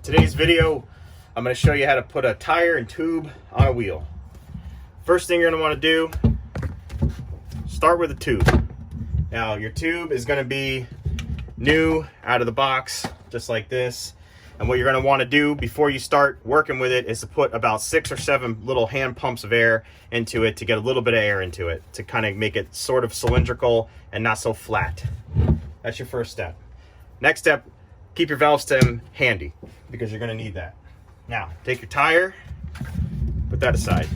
Today's video, I'm going to show you how to put a tire and tube on a wheel. First thing you're going to want to do, start with a tube. Now your tube is going to be new out of the box, just like this. And what you're going to want to do before you start working with it is to put about 6 or 7 little hand pumps of air into it to get a little bit of air into it to kind of make it sort of cylindrical and not so flat. That's your first step. Next step, keep your valve stem handy because you're going to need that. Now, take your tire, put that aside.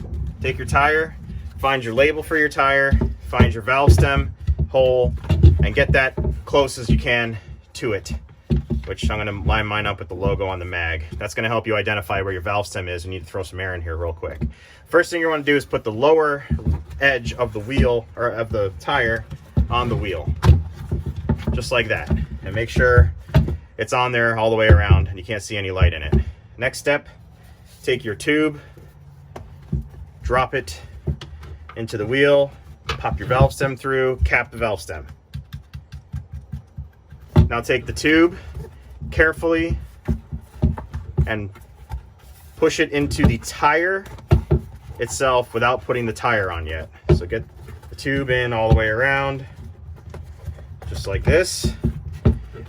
Take your tire, find your label for your tire, find your valve stem hole, and get that close as you can to it, which I'm going to line mine up with the logo on the mag. That's going to help you identify where your valve stem is. You need to throw some air in here real quick. First thing you want to do is put the lower edge of the wheel, or of the tire, on the wheel. Just like that. And make sure it's on there all the way around and you can't see any light in it. Next step, take your tube, drop it into the wheel, pop your valve stem through, cap the valve stem. Now take the tube carefully and push it into the tire itself without putting the tire on yet. So get the tube in all the way around, just like this,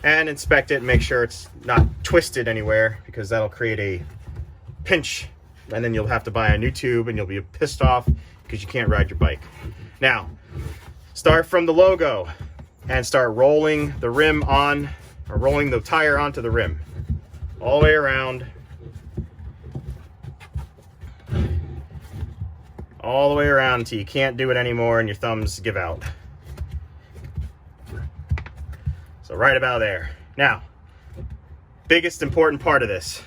and inspect it and make sure it's not twisted anywhere, because that'll create a pinch and then you'll have to buy a new tube and you'll be pissed off because you can't ride your bike. Now, start from the logo and start rolling the rim on, or rolling the tire onto the rim all the way around, all the way around until you can't do it anymore and your thumbs give out. So right about there. Now, biggest important part of this,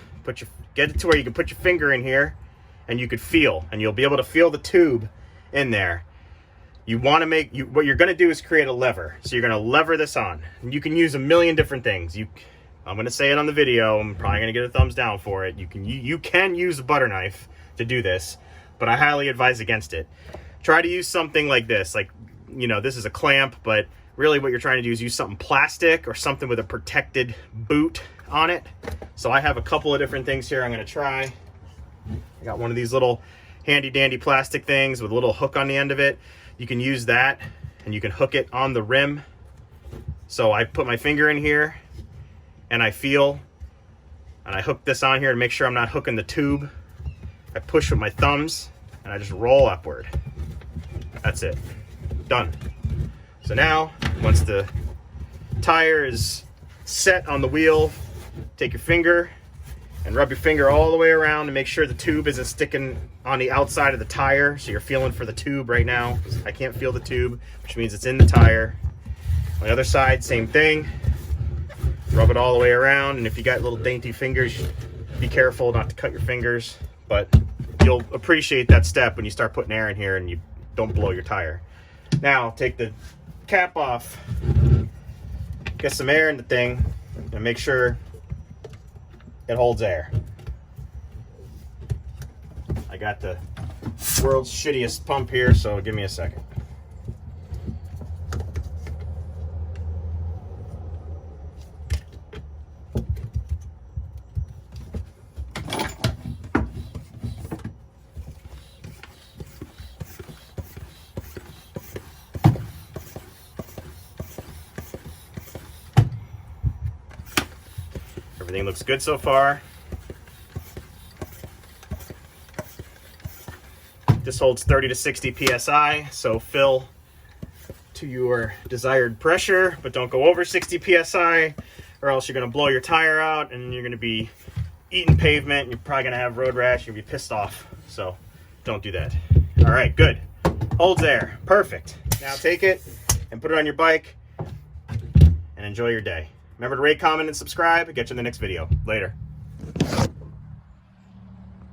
get it to where you can put your finger in here and you could feel, and you'll be able to feel the tube in there. You want to make, what you're going to do is create a lever. So you're going to lever this on. And you can use a million different things. I'm going to say it on the video. I'm probably going to get a thumbs down for it. You can use a butter knife to do this, but I highly advise against it. Try to use something like this. Like, this is a clamp, but really what you're trying to do is use something plastic or something with a protected boot on it. So I have a couple of different things here I'm going to try. I got one of these little handy dandy plastic things with a little hook on the end of it. You can use that and you can hook it on the rim. So I put my finger in here and I feel, and I hook this on here to make sure I'm not hooking the tube. I push with my thumbs and I just roll upward. That's it. Done. So now, once the tire is set on the wheel, take your finger and rub your finger all the way around to make sure the tube isn't sticking on the outside of the tire. So you're feeling for the tube right now. I can't feel the tube, which means it's in the tire. On the other side, same thing. Rub it all the way around, and if you got little dainty fingers, be careful not to cut your fingers, but you'll appreciate that step when you start putting air in here and you don't blow your tire. Now, take the cap off, get some air in the thing, and make sure it holds air. I got the world's shittiest pump here, so give me a second. Everything looks good so far. This holds 30 to 60 psi, so fill to your desired pressure, but don't go over 60 psi or else you're going to blow your tire out and you're going to be eating pavement and you're probably going to have road rash. You'll be pissed off, so don't do that. All right, good. Holds air. Perfect. Now take it and put it on your bike and enjoy your day. Remember to rate, comment, and subscribe. I'll get you in the next video. Later.